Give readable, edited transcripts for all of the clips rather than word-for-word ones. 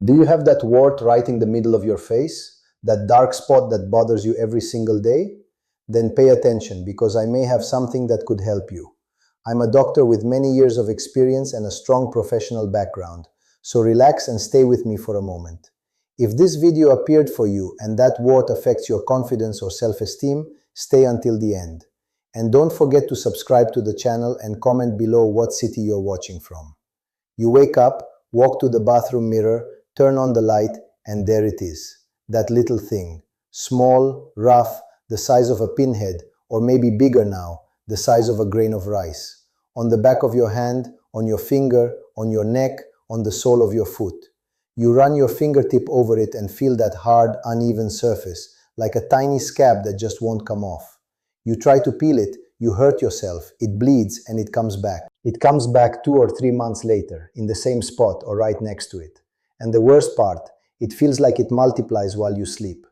Do you have that wart right in the middle of your face? That dark spot that bothers you every single day? Then pay attention because I may have something that could help you. I'm a doctor with many years of experience and a strong professional background, so relax and stay with me for a moment. If this video appeared for you and that wart affects your confidence or self-esteem, stay until the end. And don't forget to subscribe to the channel and comment below what city you're watching from. You wake up, walk to the bathroom mirror, turn on the light, and there it is. That little thing. Small, rough, the size of a pinhead, or maybe bigger now, the size of a grain of rice. On the back of your hand, on your finger, on your neck, on the sole of your foot. You run your fingertip over it and feel that hard, uneven surface, like a tiny scab that just won't come off. You try to peel it, you hurt yourself, it bleeds, and it comes back. It comes back 2 or 3 months later, in the same spot or right next to it. And the worst part, it feels like it multiplies while you sleep.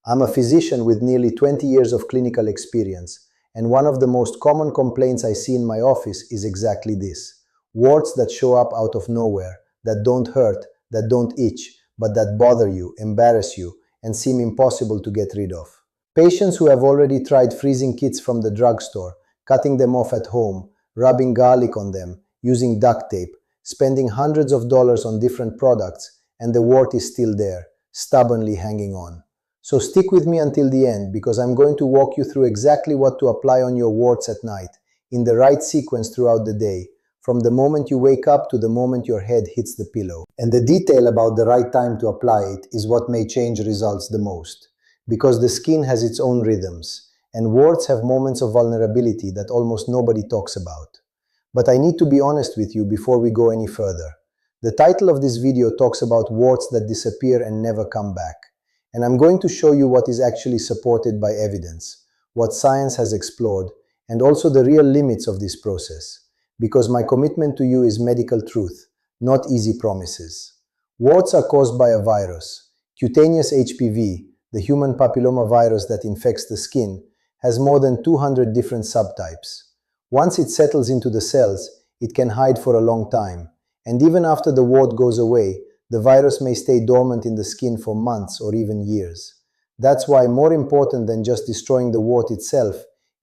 I'm a physician with nearly 20 years of clinical experience, and one of the most common complaints I see in my office is exactly this. Warts that show up out of nowhere, that don't hurt, that don't itch, but that bother you, embarrass you, and seem impossible to get rid of. Patients who have already tried freezing kits from the drugstore, cutting them off at home, rubbing garlic on them, using duct tape, spending hundreds of dollars on different products, and the wart is still there, stubbornly hanging on. So stick with me until the end because I'm going to walk you through exactly what to apply on your warts at night, in the right sequence throughout the day, from the moment you wake up to the moment your head hits the pillow. And the detail about the right time to apply it is what may change results the most, because the skin has its own rhythms, and warts have moments of vulnerability that almost nobody talks about. But I need to be honest with you before we go any further. The title of this video talks about warts that disappear and never come back. And I'm going to show you what is actually supported by evidence, what science has explored, and also the real limits of this process. Because my commitment to you is medical truth, not easy promises. Warts are caused by a virus. Cutaneous HPV, the human papillomavirus that infects the skin, has more than 200 different subtypes. Once it settles into the cells, it can hide for a long time. And even after the wart goes away, the virus may stay dormant in the skin for months or even years. That's why more important than just destroying the wart itself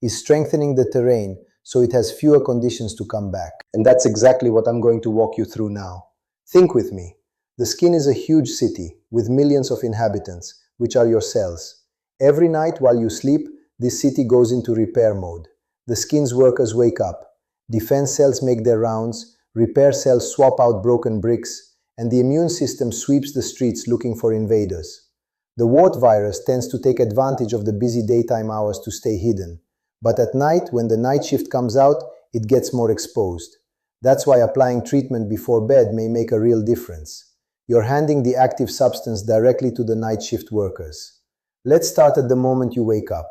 is strengthening the terrain so it has fewer conditions to come back. And that's exactly what I'm going to walk you through now. Think with me. The skin is a huge city with millions of inhabitants, which are your cells. Every night while you sleep, this city goes into repair mode. The skin's workers wake up. Defense cells make their rounds, repair cells swap out broken bricks, and the immune system sweeps the streets looking for invaders. The wart virus tends to take advantage of the busy daytime hours to stay hidden. But at night, when the night shift comes out, it gets more exposed. That's why applying treatment before bed may make a real difference. You're handing the active substance directly to the night shift workers. Let's start at the moment you wake up.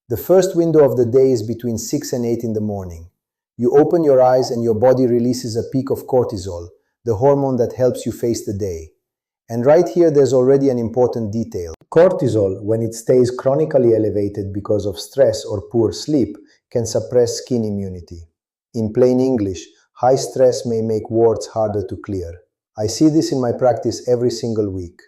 The first window of the day is between 6 and 8 in the morning. You open your eyes and your body releases a peak of cortisol, the hormone that helps you face the day. And right here there's already an important detail. Cortisol, when it stays chronically elevated because of stress or poor sleep, can suppress skin immunity. In plain English, high stress may make warts harder to clear. I see this in my practice every single week.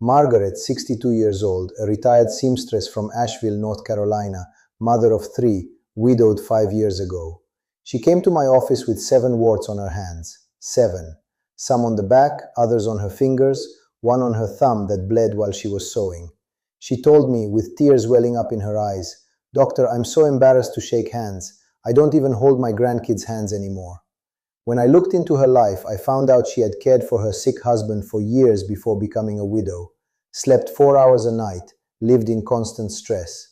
Margaret, 62 years old, a retired seamstress from Asheville, North Carolina, mother of 3, widowed 5 years ago. She came to my office with 7 warts on her hands. 7. Some on the back, others on her fingers, one on her thumb that bled while she was sewing. She told me, with tears welling up in her eyes, "Doctor, I'm so embarrassed to shake hands. I don't even hold my grandkids' hands anymore." When I looked into her life, I found out she had cared for her sick husband for years before becoming a widow, slept 4 hours a night, lived in constant stress.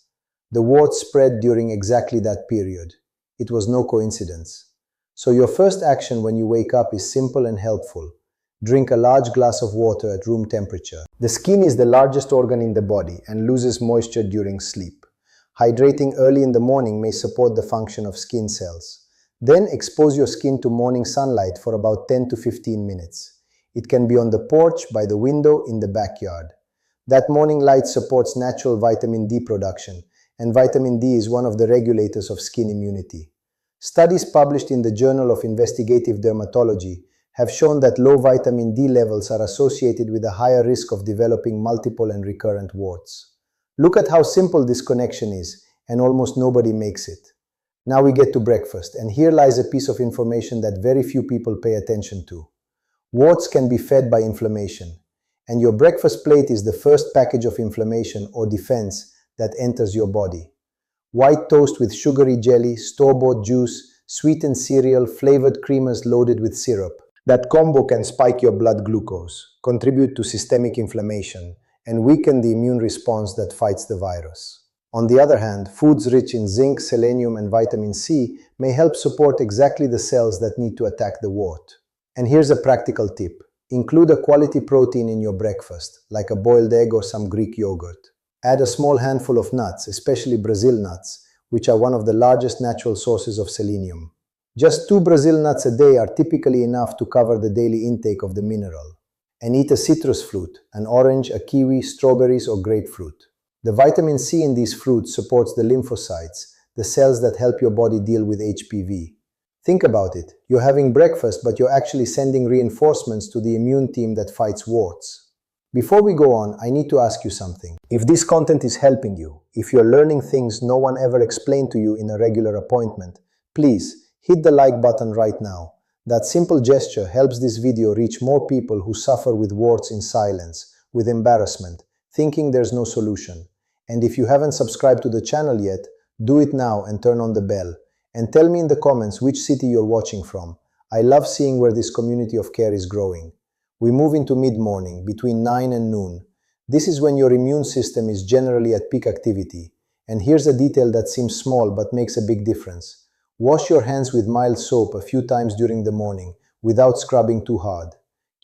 The warts spread during exactly that period. It was no coincidence. So your first action when you wake up is simple and helpful. Drink a large glass of water at room temperature. The skin is the largest organ in the body and loses moisture during sleep. Hydrating early in the morning may support the function of skin cells. Then expose your skin to morning sunlight for about 10 to 15 minutes. It can be on the porch, by the window, in the backyard. That morning light supports natural vitamin D production, and vitamin D is one of the regulators of skin immunity. Studies published in the Journal of Investigative Dermatology have shown that low vitamin D levels are associated with a higher risk of developing multiple and recurrent warts. Look at how simple this connection is, and almost nobody makes it. Now we get to breakfast, and here lies a piece of information that very few people pay attention to. Warts can be fed by inflammation, and your breakfast plate is the first package of inflammation or defense that enters your body. White toast with sugary jelly, store-bought juice, sweetened cereal, flavored creamers loaded with syrup. That combo can spike your blood glucose, contribute to systemic inflammation, and weaken the immune response that fights the virus. On the other hand, foods rich in zinc, selenium, and vitamin C may help support exactly the cells that need to attack the wart. And here's a practical tip. Include a quality protein in your breakfast, like a boiled egg or some Greek yogurt. Add a small handful of nuts, especially Brazil nuts, which are one of the largest natural sources of selenium. Just 2 Brazil nuts a day are typically enough to cover the daily intake of the mineral. And eat a citrus fruit, an orange, a kiwi, strawberries, or grapefruit. The vitamin C in these fruits supports the lymphocytes, the cells that help your body deal with HPV. Think about it. You're having breakfast, but you're actually sending reinforcements to the immune team that fights warts. Before we go on, I need to ask you something. If this content is helping you, if you're learning things no one ever explained to you in a regular appointment, please hit the like button right now. That simple gesture helps this video reach more people who suffer with warts in silence, with embarrassment, thinking there's no solution. And if you haven't subscribed to the channel yet, do it now and turn on the bell. And tell me in the comments which city you're watching from. I love seeing where this community of care is growing. We move into mid-morning, between 9 and noon. This is when your immune system is generally at peak activity. And here's a detail that seems small but makes a big difference. Wash your hands with mild soap a few times during the morning, without scrubbing too hard.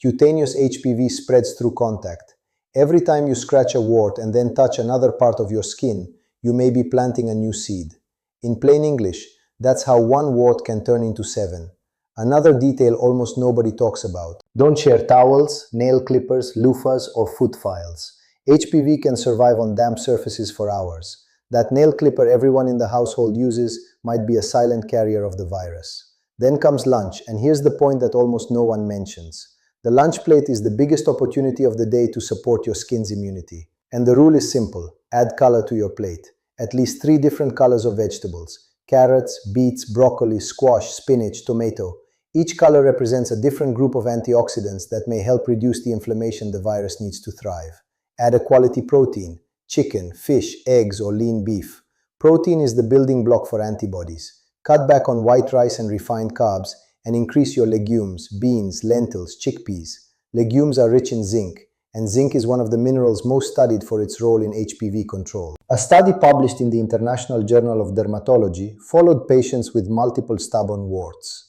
Cutaneous HPV spreads through contact. Every time you scratch a wart and then touch another part of your skin, you may be planting a new seed. In plain English, that's how one wart can turn into 7. Another detail almost nobody talks about. Don't share towels, nail clippers, loofahs, or foot files. HPV can survive on damp surfaces for hours. That nail clipper everyone in the household uses might be a silent carrier of the virus. Then comes lunch, and here's the point that almost no one mentions. The lunch plate is the biggest opportunity of the day to support your skin's immunity. And the rule is simple. Add color to your plate. At least 3 different colors of vegetables. Carrots, beets, broccoli, squash, spinach, tomato. Each color represents a different group of antioxidants that may help reduce the inflammation the virus needs to thrive. Add a quality protein. Chicken, fish, eggs, or lean beef. Protein is the building block for antibodies. Cut back on white rice and refined carbs, and increase your legumes, beans, lentils, chickpeas. Legumes are rich in zinc, and zinc is one of the minerals most studied for its role in HPV control. A study published in the International Journal of Dermatology followed patients with multiple stubborn warts.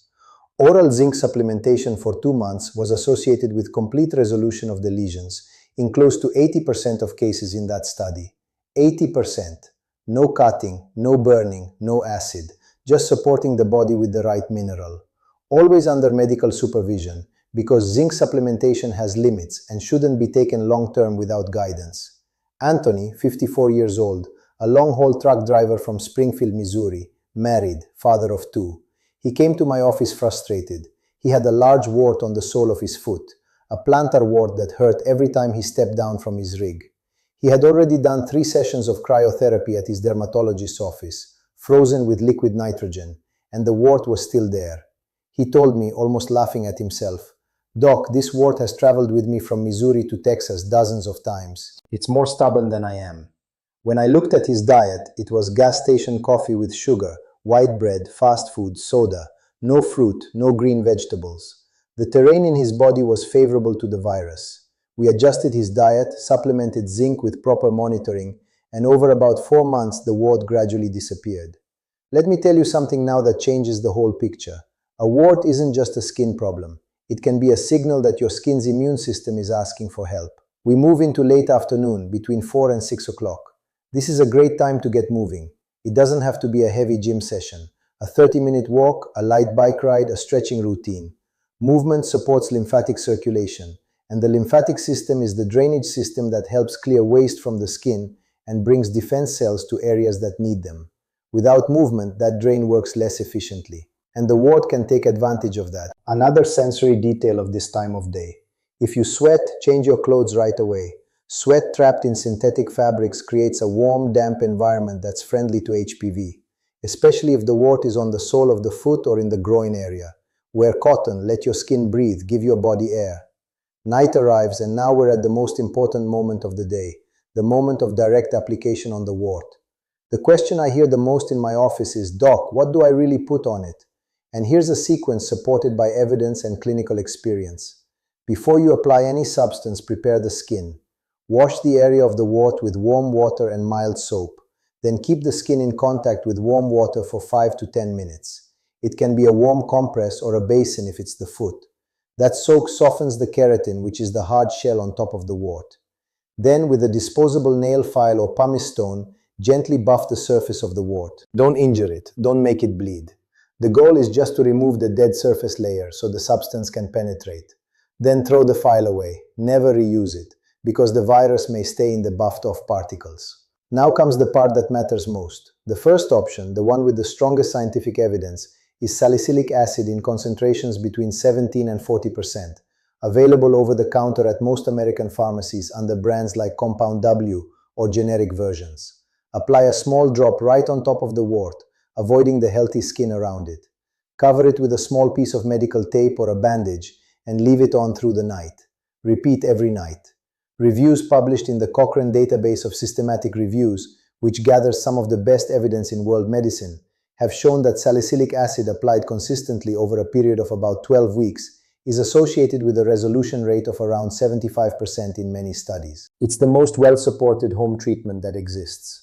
Oral zinc supplementation for 2 months was associated with complete resolution of the lesions in close to 80% of cases in that study. 80%. No cutting, no burning, no acid, just supporting the body with the right mineral. Always under medical supervision, because zinc supplementation has limits and shouldn't be taken long-term without guidance. Anthony, 54 years old, a long-haul truck driver from Springfield, Missouri, married, father of 2. He came to my office frustrated. He had a large wart on the sole of his foot, a plantar wart that hurt every time he stepped down from his rig. He had already done 3 sessions of cryotherapy at his dermatologist's office, frozen with liquid nitrogen, and the wart was still there. He told me, almost laughing at himself, "Doc, this wart has traveled with me from Missouri to Texas dozens of times. It's more stubborn than I am." When I looked at his diet, it was gas station coffee with sugar, white bread, fast food, soda, no fruit, no green vegetables. The terrain in his body was favorable to the virus. We adjusted his diet, supplemented zinc with proper monitoring, and over about 4 months, the wart gradually disappeared. Let me tell you something now that changes the whole picture. A wart isn't just a skin problem. It can be a signal that your skin's immune system is asking for help. We move into late afternoon, between 4 and 6 o'clock. This is a great time to get moving. It doesn't have to be a heavy gym session. A 30-minute walk, a light bike ride, a stretching routine. Movement supports lymphatic circulation, and the lymphatic system is the drainage system that helps clear waste from the skin and brings defense cells to areas that need them. Without movement, that drain works less efficiently. and the wart can take advantage of that. Another sensory detail of this time of day. If you sweat, change your clothes right away. Sweat trapped in synthetic fabrics creates a warm, damp environment that's friendly to HPV, especially if the wart is on the sole of the foot or in the groin area. Wear cotton, let your skin breathe, give your body air. Night arrives, and now we're at the most important moment of the day, the moment of direct application on the wart. The question I hear the most in my office is, "Doc, what do I really put on it?" And here's a sequence supported by evidence and clinical experience. Before you apply any substance, prepare the skin. Wash the area of the wart with warm water and mild soap. Then keep the skin in contact with warm water for 5 to 10 minutes. It can be a warm compress or a basin if it's the foot. That soak softens the keratin, which is the hard shell on top of the wart. Then, with a disposable nail file or pumice stone, gently buff the surface of the wart. Don't injure it, don't make it bleed. The goal is just to remove the dead surface layer so the substance can penetrate. Then throw the file away. Never reuse it, because the virus may stay in the buffed off particles. Now comes the part that matters most. The first option, the one with the strongest scientific evidence, is salicylic acid in concentrations between 17 and 40%, available over the counter at most American pharmacies under brands like Compound W or generic versions. Apply a small drop right on top of the wart, avoiding the healthy skin around it. Cover it with a small piece of medical tape or a bandage and leave it on through the night. Repeat every night. Reviews published in the Cochrane database of systematic reviews, which gathers some of the best evidence in world medicine, have shown that salicylic acid applied consistently over a period of about 12 weeks is associated with a resolution rate of around 75% in many studies. It's the most well-supported home treatment that exists.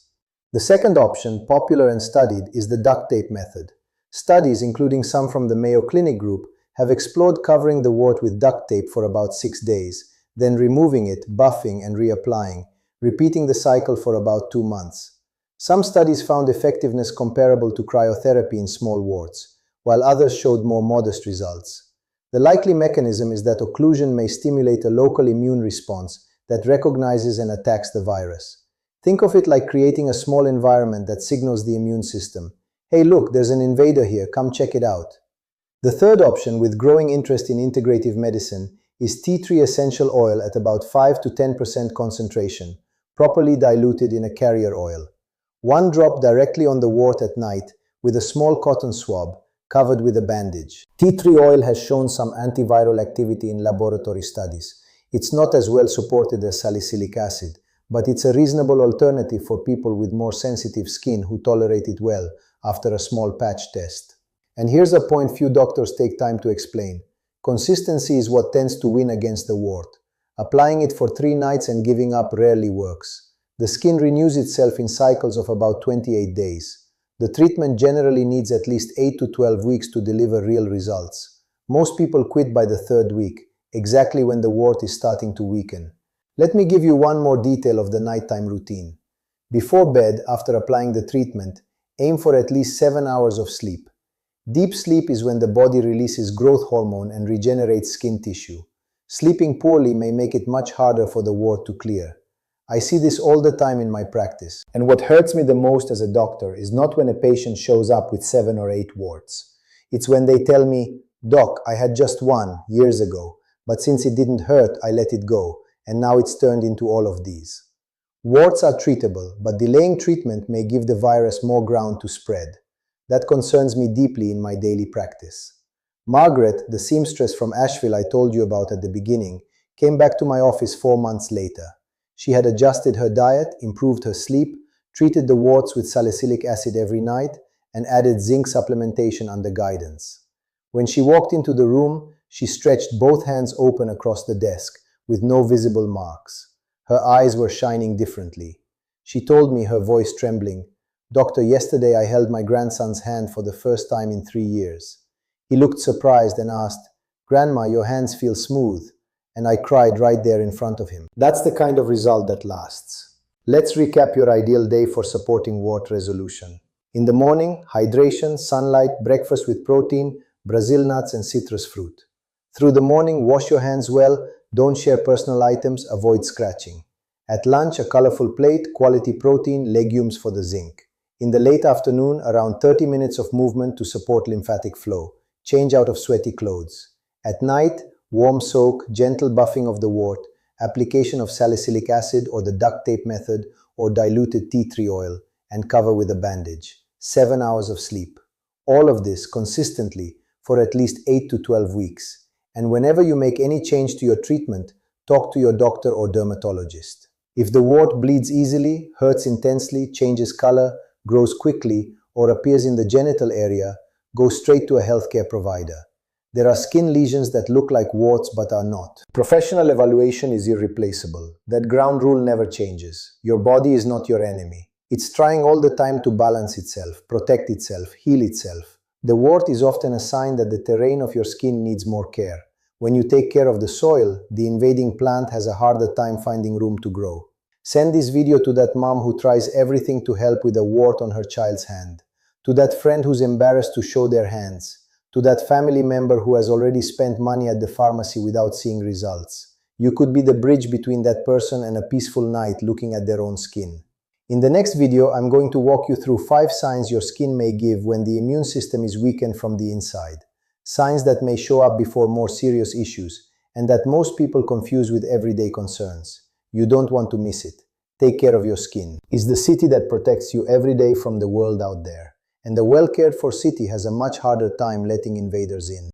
The second option, popular and studied, is the duct tape method. Studies, including some from the Mayo Clinic group, have explored covering the wart with duct tape for about 6 days, then removing it, buffing, and reapplying, repeating the cycle for about 2 months. Some studies found effectiveness comparable to cryotherapy in small warts, while others showed more modest results. The likely mechanism is that occlusion may stimulate a local immune response that recognizes and attacks the virus. Think of it like creating a small environment that signals the immune system, "Hey look, there's an invader here, come check it out." The third option, with growing interest in integrative medicine, is tea tree essential oil at about 5 to 10% concentration, properly diluted in a carrier oil. One drop directly on the wart at night with a small cotton swab covered with a bandage. Tea tree oil has shown some antiviral activity in laboratory studies. It's not as well supported as salicylic acid, but it's a reasonable alternative for people with more sensitive skin who tolerate it well after a small patch test. And here's a point few doctors take time to explain. Consistency is what tends to win against the wart. Applying it for 3 nights and giving up rarely works. The skin renews itself in cycles of about 28 days. The treatment generally needs at least 8 to 12 weeks to deliver real results. Most people quit by the 3rd week, exactly when the wart is starting to weaken. Let me give you one more detail of the nighttime routine. Before bed, after applying the treatment, aim for at least 7 hours of sleep. Deep sleep is when the body releases growth hormone and regenerates skin tissue. Sleeping poorly may make it much harder for the wart to clear. I see this all the time in my practice. And what hurts me the most as a doctor is not when a patient shows up with 7 or 8 warts. It's when they tell me, "Doc, I had just one years ago, but since it didn't hurt, I let it go, and now it's turned into all of these." Warts are treatable, but delaying treatment may give the virus more ground to spread. That concerns me deeply in my daily practice. Margaret, the seamstress from Asheville I told you about at the beginning, came back to my office 4 months later. She had adjusted her diet, improved her sleep, treated the warts with salicylic acid every night, and added zinc supplementation under guidance. When she walked into the room, she stretched both hands open across the desk, with no visible marks. Her eyes were shining differently. She told me, her voice trembling, "Doctor, yesterday I held my grandson's hand for the first time in 3 years. He looked surprised and asked, 'Grandma, your hands feel smooth.' And I cried right there in front of him." That's the kind of result that lasts. Let's recap your ideal day for supporting wart resolution. In the morning, hydration, sunlight, breakfast with protein, Brazil nuts, and citrus fruit. Through the morning, wash your hands well, don't share personal items, avoid scratching. At lunch, a colorful plate, quality protein, legumes for the zinc. In the late afternoon, around 30 minutes of movement to support lymphatic flow. Change out of sweaty clothes. At night, warm soak, gentle buffing of the wart, application of salicylic acid or the duct tape method or diluted tea tree oil, and cover with a bandage. 7 hours of sleep. All of this consistently for at least 8 to 12 weeks. And whenever you make any change to your treatment, talk to your doctor or dermatologist. If the wart bleeds easily, hurts intensely, changes color, grows quickly, or appears in the genital area, go straight to a healthcare provider. There are skin lesions that look like warts but are not. Professional evaluation is irreplaceable. That ground rule never changes. Your body is not your enemy. It's trying all the time to balance itself, protect itself, heal itself. The wart is often a sign that the terrain of your skin needs more care. When you take care of the soil, the invading plant has a harder time finding room to grow. Send this video to that mom who tries everything to help with a wart on her child's hand, to that friend who's embarrassed to show their hands, to that family member who has already spent money at the pharmacy without seeing results. You could be the bridge between that person and a peaceful night looking at their own skin. In the next video, I'm going to walk you through 5 signs your skin may give when the immune system is weakened from the inside. Signs that may show up before more serious issues, and that most people confuse with everyday concerns. You don't want to miss it. Take care of your skin. It's the city that protects you every day from the world out there. And a well-cared-for city has a much harder time letting invaders in.